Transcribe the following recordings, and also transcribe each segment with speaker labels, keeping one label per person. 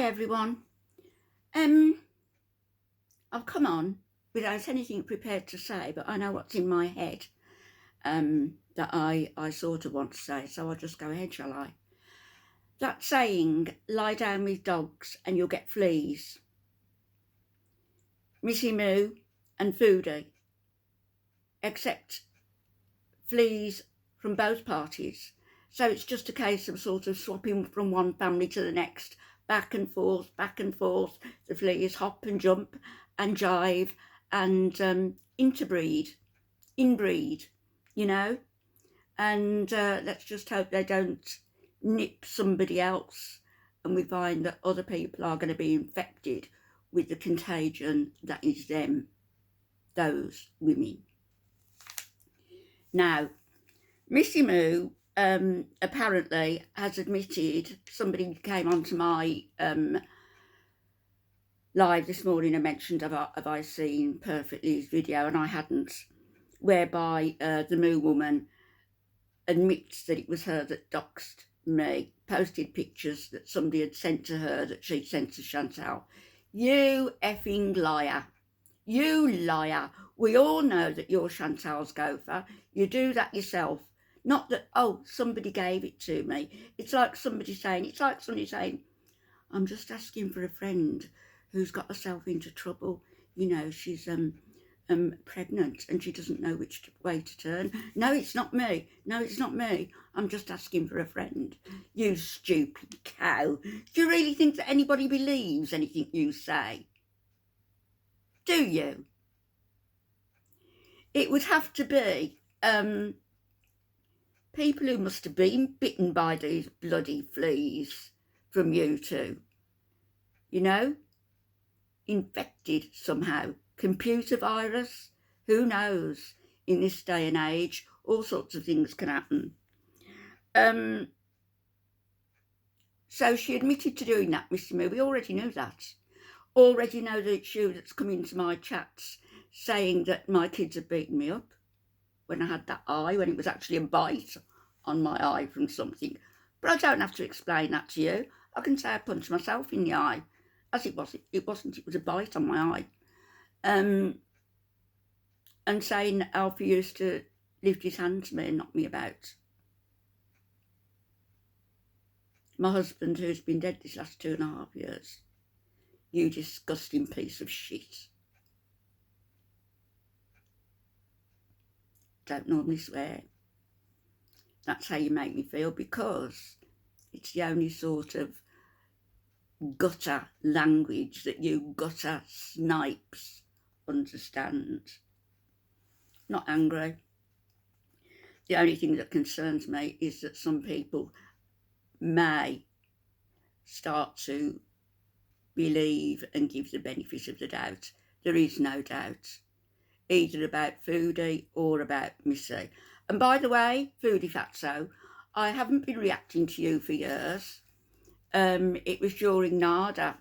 Speaker 1: everyone. I've come on without anything prepared to say, but I know what's in my head that I sort of want to say, so I'll just go ahead, shall I? That saying, lie down with dogs and you'll get fleas. Missy, Mooo and Foodie accept fleas from both parties. So it's just a case of sort of swapping from one family to the next, back and forth, back and forth. The fleas hop and jump and jive and inbreed, you know. And let's just hope they don't nip somebody else and we find that other people are going to be infected with the contagion that is them, those women. Now, Missy Mooo apparently has admitted, somebody came onto my live this morning and mentioned, have I seen Perfectly's video, and I hadn't, whereby the Moo woman admits that it was her that doxed me, posted pictures that somebody had sent to her that she'd sent to Chantal. You effing liar. You liar. We all know that you're Chantal's gopher. You do that yourself. Not that, oh, somebody gave it to me. It's like somebody saying, I'm just asking for a friend who's got herself into trouble. You know, she's pregnant and she doesn't know which way to turn. No, it's not me. No, it's not me. I'm just asking for a friend. You stupid cow. Do you really think that anybody believes anything you say? Do you? It would have to be people who must have been bitten by these bloody fleas from you two. You know? Infected somehow. Computer virus. Who knows? In this day and age, all sorts of things can happen. So she admitted to doing that, Missy Mooo. We already knew that. Already know that it's you that's come into my chats saying that my kids have beaten me up when I had that eye, when it was actually a bite on my eye from something. But I don't have to explain that to you. I can say I punched myself in the eye. As it was, it wasn't, it was a bite on my eye. And saying Alfie used to lift his hand to me and knock me about. My husband, who's been dead this last 2.5 years. You disgusting piece of shit. Don't normally swear. That's how you make me feel, because it's the only sort of gutter language that you gutter snipes understand. Not angry. The only thing that concerns me is that some people may start to believe and give the benefit of the doubt. There is no doubt, either about Foodie or about Missy. And by the way, Foodie Fatso, I haven't been reacting to you for years. It was during NADA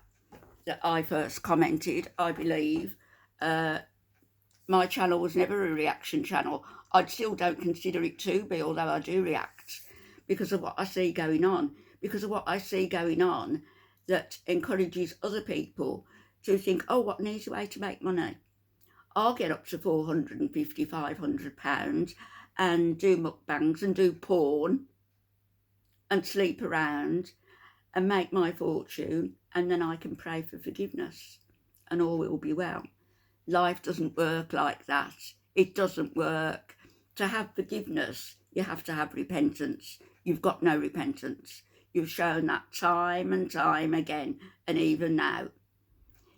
Speaker 1: that I first commented, I believe. My channel was never a reaction channel. I still don't consider it to be, although I do react, because of what I see going on. Because of what I see going on that encourages other people to think, oh, what an easy way to make money. I'll get up to £450, £500 and do mukbangs and do porn and sleep around and make my fortune, and then I can pray for forgiveness and all will be well. Life doesn't work like that. It doesn't work. To have forgiveness, you have to have repentance. You've got no repentance. You've shown that time and time again, and even now.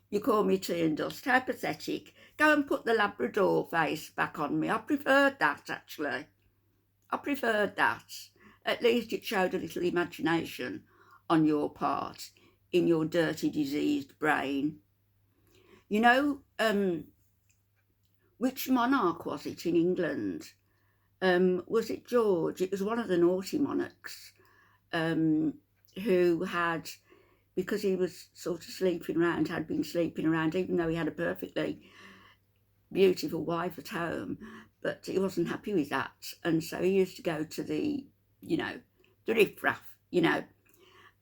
Speaker 1: You call me tea and dust. How pathetic. Go and put the Labrador face back on me. I preferred that, actually. I preferred that. At least it showed a little imagination on your part, in your dirty, diseased brain. You know, which monarch was it in England? Was it George? It was one of the naughty monarchs who had, because he was sort of sleeping around, had been sleeping around, even though he had a perfectly beautiful wife at home, but he wasn't happy with that. And so he used to go to the, you know, the riffraff, you know,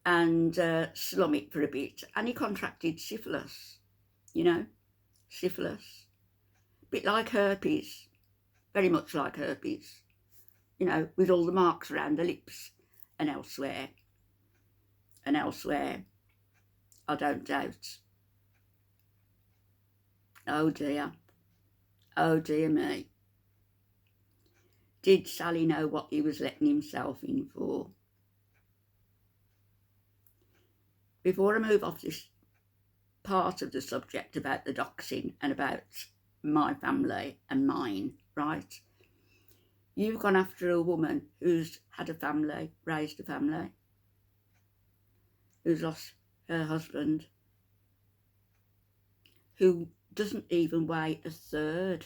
Speaker 1: and slum it for a bit, and he contracted syphilis, you know, syphilis. A bit like herpes, very much like herpes, you know, with all the marks around the lips and elsewhere. And elsewhere, I don't doubt. Oh dear me. Did Sally know what he was letting himself in for? Before I move off this part of the subject about the doxing and about my family and mine, right? You've gone after a woman who's had a family, raised a family, who's lost her husband, who doesn't even weigh a third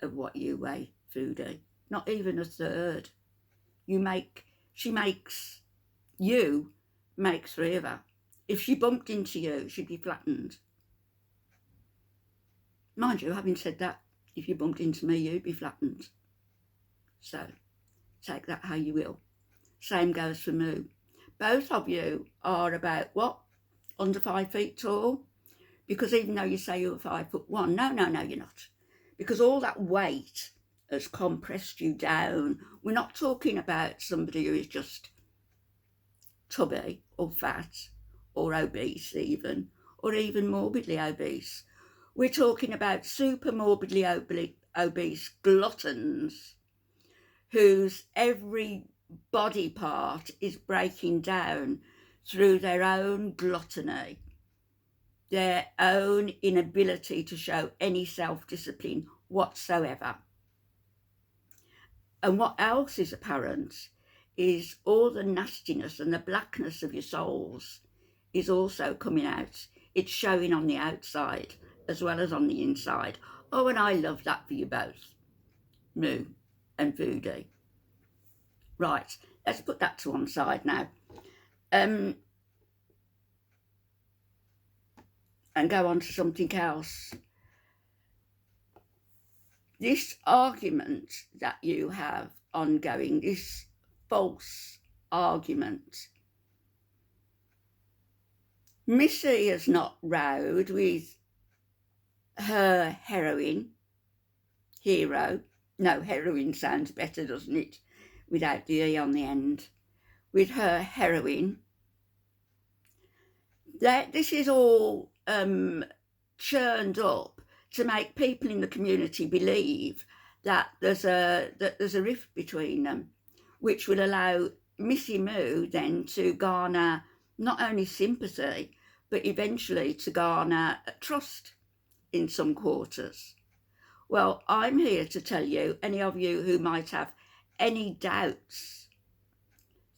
Speaker 1: of what you weigh, Foodie. Not even a third. She makes three of her. If she bumped into you, she'd be flattened. Mind you, having said that, if you bumped into me, you'd be flattened. So, take that how you will. Same goes for Mooo. Both of you are about, what, under 5 feet tall? Because even though you say you're 5'1", no, you're not. Because all that weight has compressed you down. We're not talking about somebody who is just tubby or fat or obese even, or even morbidly obese. We're talking about super morbidly obese gluttons whose every body part is breaking down through their own gluttony, their own inability to show any self-discipline whatsoever. And what else is apparent is all the nastiness and the blackness of your souls is also coming out. It's showing on the outside as well as on the inside. Oh, and I love that for you both, Mooo and Foodie. Right, let's put that to one side now. And go on to something else. This argument that you have ongoing, this false argument, Missy has not rowed with her heroine. No, heroine sounds better, doesn't it? Without the E on the end. With her heroine. This is all churned up to make people in the community believe that there's a rift between them, which will allow Missy Mooo then to garner not only sympathy, but eventually to garner trust in some quarters. Well, I'm here to tell you, any of you who might have any doubts,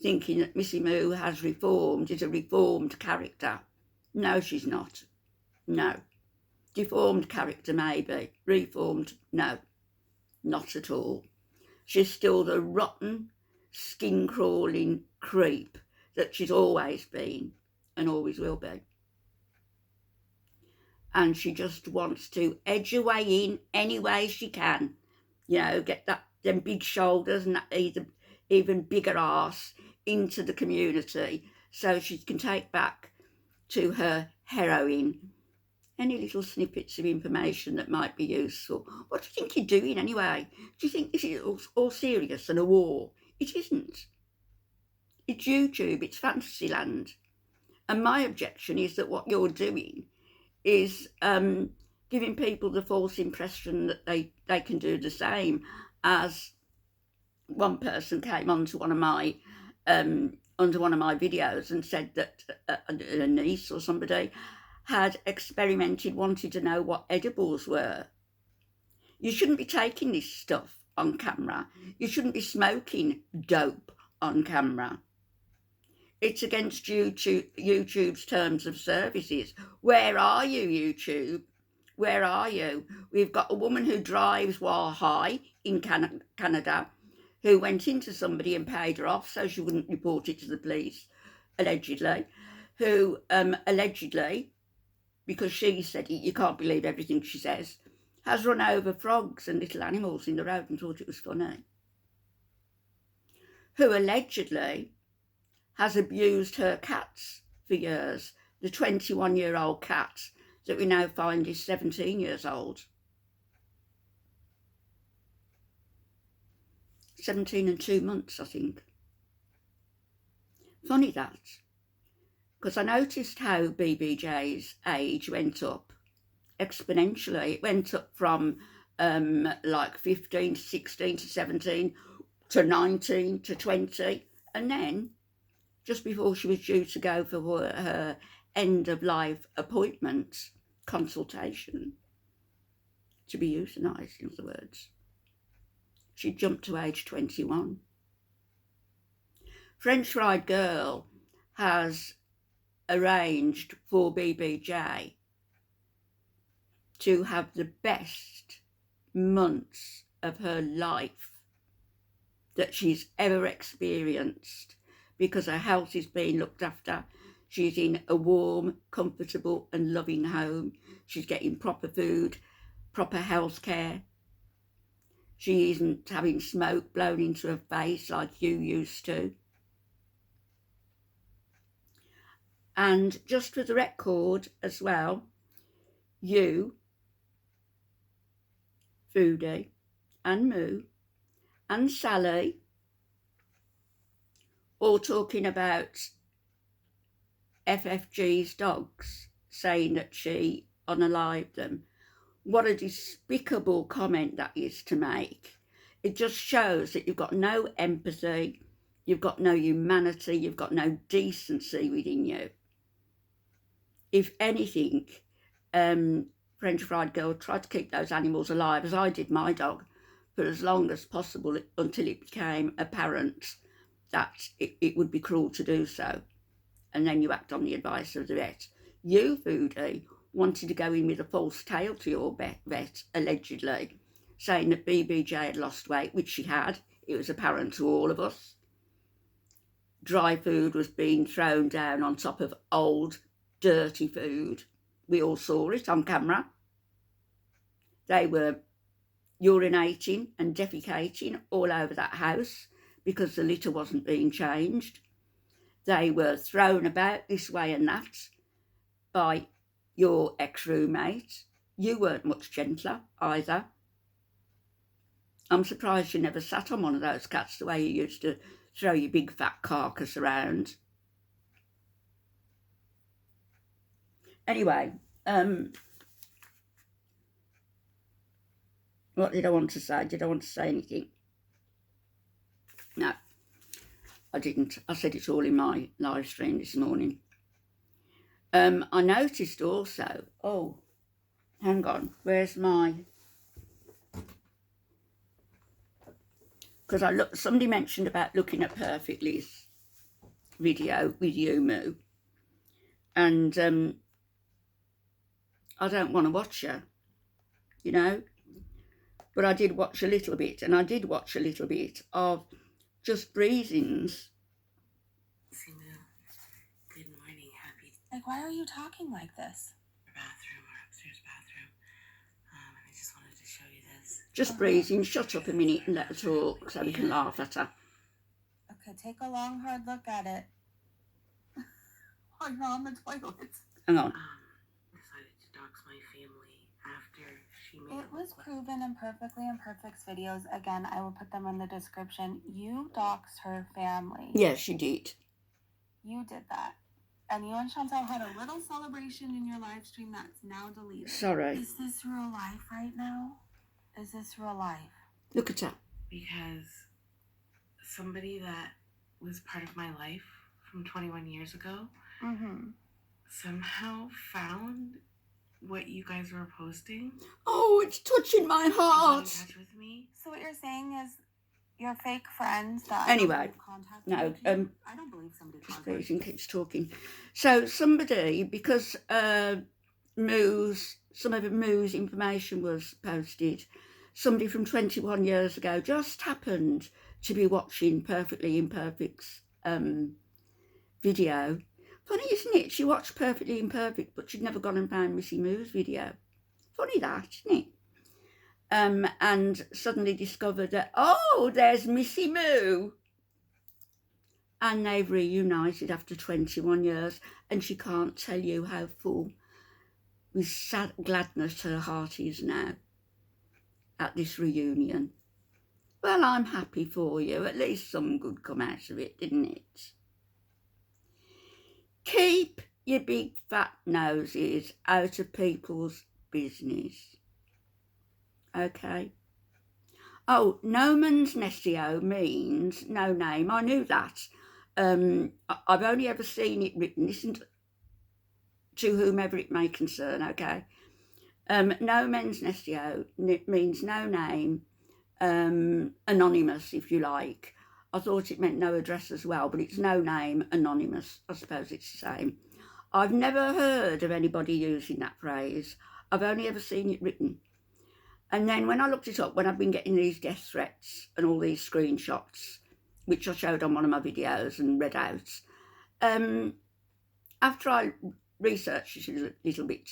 Speaker 1: thinking that Missy Mooo has reformed, is a reformed character. No, she's not. No. Deformed character, maybe. Reformed, no. Not at all. She's still the rotten, skin-crawling creep that she's always been and always will be. And she just wants to edge her way in any way she can. You know, get them big shoulders and that even bigger arse into the community so she can take back to her heroine any little snippets of information that might be useful. What do you think you're doing anyway? Do you think this is all serious and a war? It isn't. It's YouTube, it's Fantasyland. And my objection is that what you're doing is giving people the false impression that they can do the same. As one person came onto one of my videos and said that a niece or somebody had experimented, wanted to know what edibles were. You shouldn't be taking this stuff on camera. You shouldn't be smoking dope on camera. It's against YouTube's terms of services. Where are you, YouTube? Where are you? We've got a woman who drives while high in Canada who went into somebody and paid her off so she wouldn't report it to the police, allegedly, who allegedly, because she said it, you can't believe everything she says, has run over frogs and little animals in the road and thought it was funny. Who allegedly has abused her cats for years. The 21-year-old cat that we now find is 17 years old. 17 and 2 months, I think. Funny that, because I noticed how BBJ's age went up exponentially. It went up from like 15 to 16 to 17 to 19 to 20, and then just before she was due to go for her end of life appointment consultation to be euthanised, in other words, she jumped to age 21. French Fried Girl has arranged for BBJ to have the best months of her life that she's ever experienced, because her health is being looked after. She's in a warm, comfortable and loving home. She's getting proper food, proper health care. She isn't having smoke blown into her face like you used to. And just for the record as well, you, Foodie and Moo and Sally, all talking about FFG's dogs, saying that she unalived them. What a despicable comment that is to make. It just shows that you've got no empathy, you've got no humanity, you've got no decency within you. If anything, French Fried Girl tried to keep those animals alive, as I did my dog, for as long as possible until it became apparent that it would be cruel to do so. And then you act on the advice of the vet. You, Foodie, wanted to go in with a false tale to your vet, allegedly, saying that BBJ had lost weight, which she had. It was apparent to all of us. Dry food was being thrown down on top of old, dirty food. We all saw it on camera. They were urinating and defecating all over that house because the litter wasn't being changed. They were thrown about this way and that by your ex-roommate. You weren't much gentler either. I'm surprised you never sat on one of those cats the way you used to throw your big fat carcass around. Anyway, what did I want to say? Did I want to say anything? No, I didn't. I said it all in my live stream this morning. I noticed also, oh, hang on, where's my... Because somebody mentioned about looking at Perfectly's video with you, Moo. And I don't want to watch her, you know. But I did watch a little bit, and I did watch a little bit of Just Breathing's.
Speaker 2: Good morning, happy.
Speaker 3: Like, why are you talking like this?
Speaker 2: Bathroom or upstairs bathroom. And I just wanted to show you this.
Speaker 1: Just Breathing, shut up a minute and let her talk so we can laugh at her.
Speaker 3: Okay, take a long, hard look at it. While you're on the toilet.
Speaker 1: Hang on.
Speaker 2: Decided to dox my family after she made
Speaker 3: It was proven in Perfectly Imperfect's videos. Again, I will put them in the description. You doxed her family.
Speaker 1: Yes, she did.
Speaker 3: You did that. And you and Chantal had a little celebration in your live stream that's now deleted.
Speaker 1: Sorry.
Speaker 3: Is this real life right now? Is this real life?
Speaker 1: Look at her.
Speaker 2: Because somebody that was part of my life from 21 years ago somehow found what you guys were posting.
Speaker 1: Oh, it's touching my heart.
Speaker 2: Got in touch with me.
Speaker 3: So what you're saying is your fake friends that
Speaker 1: Anyway, no,
Speaker 3: I don't believe somebody
Speaker 1: Just
Speaker 3: contacted
Speaker 1: Breathing keeps talking. So somebody, because some of Moo's information was posted, somebody from 21 years ago just happened to be watching Perfectly Imperfect's video. Funny, isn't it? She watched Perfectly Imperfect, but she'd never gone and found Missy Moo's video. Funny that, isn't it? And suddenly discovered that, oh, there's Missy Moo. and they've reunited after 21 years, and she can't tell you how full with sad gladness her heart is now at this reunion. Well, I'm happy for you. At least some good come out of it, didn't it? Keep your big fat noses out of people's business. Okay? Oh, nomen's nestio means no name. I knew that. I've only ever seen it written. Listen to whomever it may concern, okay? Nomen's nestio means no name, anonymous, if you like. I thought it meant no address as well, but it's no name, anonymous. I suppose it's the same. I've never heard of anybody using that phrase. I've only ever seen it written. And then when I looked it up, when I've been getting these death threats and all these screenshots, which I showed on one of my videos and read out, after I researched it a little bit,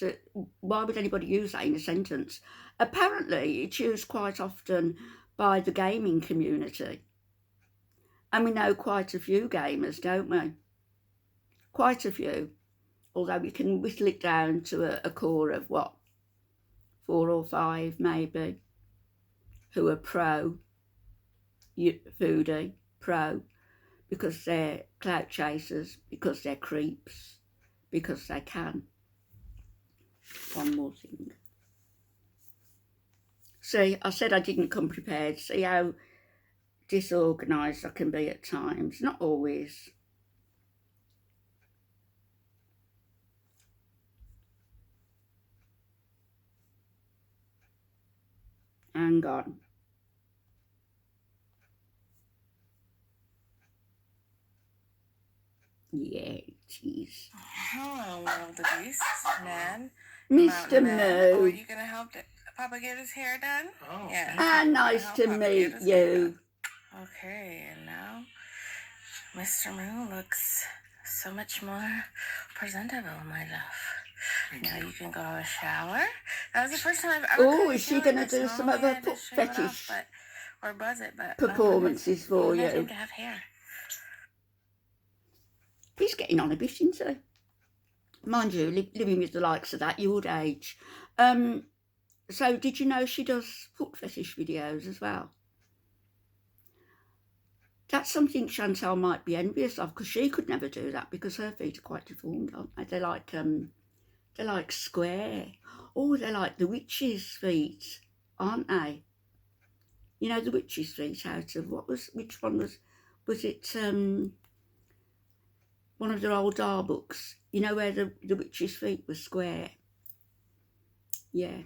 Speaker 1: why would anybody use that in a sentence? Apparently, it's used quite often by the gaming community. And we know quite a few gamers, don't we? Quite a few. Although we can whittle it down to a core of, what, 4 or 5 maybe, who are pro Foodie, pro, because they're clout chasers, because they're creeps, because they can. One more thing. See, I said I didn't come prepared. See how disorganised I can be at times. Not always. Hang on. Yeah, it is.
Speaker 2: Hello, world of beasts, man.
Speaker 1: Mr.
Speaker 2: Man. Oh, are
Speaker 1: Moo.
Speaker 2: you gonna help Papa get his hair done?
Speaker 4: Oh,
Speaker 2: Yeah.
Speaker 1: Ah, nice to meet you.
Speaker 2: Okay, and now Mr. Moo looks so much more presentable, my love. Now you can go have a shower. That was the first time I've ever.
Speaker 1: Oh, is she going to do some of her foot fetish
Speaker 2: or buzz it, but
Speaker 1: performances for
Speaker 2: you.
Speaker 1: you?
Speaker 2: To have hair.
Speaker 1: He's getting on a bit, isn't he? Mind you, living with the likes of that, you would age. So did you know she does foot fetish videos as well? That's something Chantal might be envious of, because she could never do that because her feet are quite deformed, aren't they? They're like square. Oh, they're like the witch's feet, aren't they? You know, the witch's feet out of which one was it? One of their old Dar books. You know where the witch's feet were square. Yeah.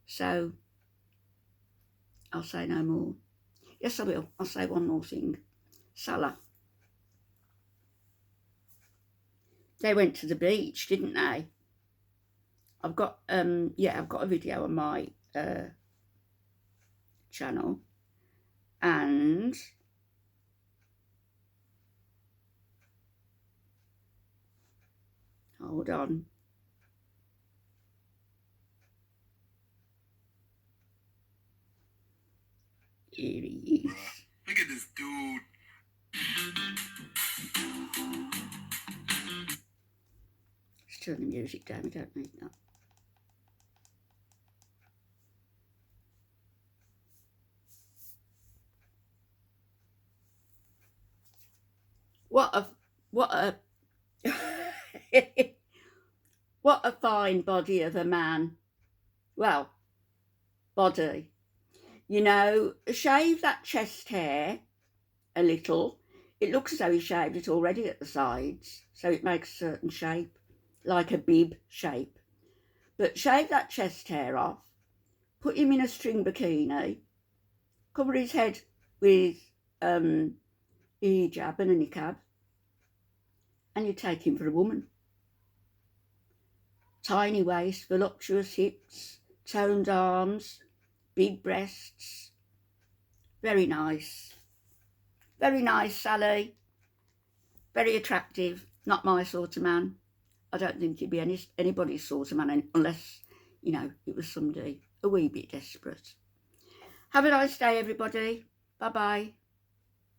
Speaker 1: So I'll say no more. Yes, I will. I'll say one more thing. Salah. They went to the beach, didn't they? I've got I've got a video on my channel, and hold on. Here he is.
Speaker 4: Look at this dude.
Speaker 1: Let's turn the music down. We don't need that. What a what a fine body of a man. Well, body. You know, shave that chest hair a little. It looks as though he shaved it already at the sides, so it makes a certain shape, like a bib shape. But shave that chest hair off, put him in a string bikini, cover his head with a hijab and a niqab, and you take him for a woman. Tiny waist, voluptuous hips, toned arms, big breasts. Very nice. Very nice, Sally. Very attractive. Not my sort of man. I don't think he'd be anybody's sort of man unless, you know, it was somebody a wee bit desperate. Have a nice day, everybody. Bye-bye.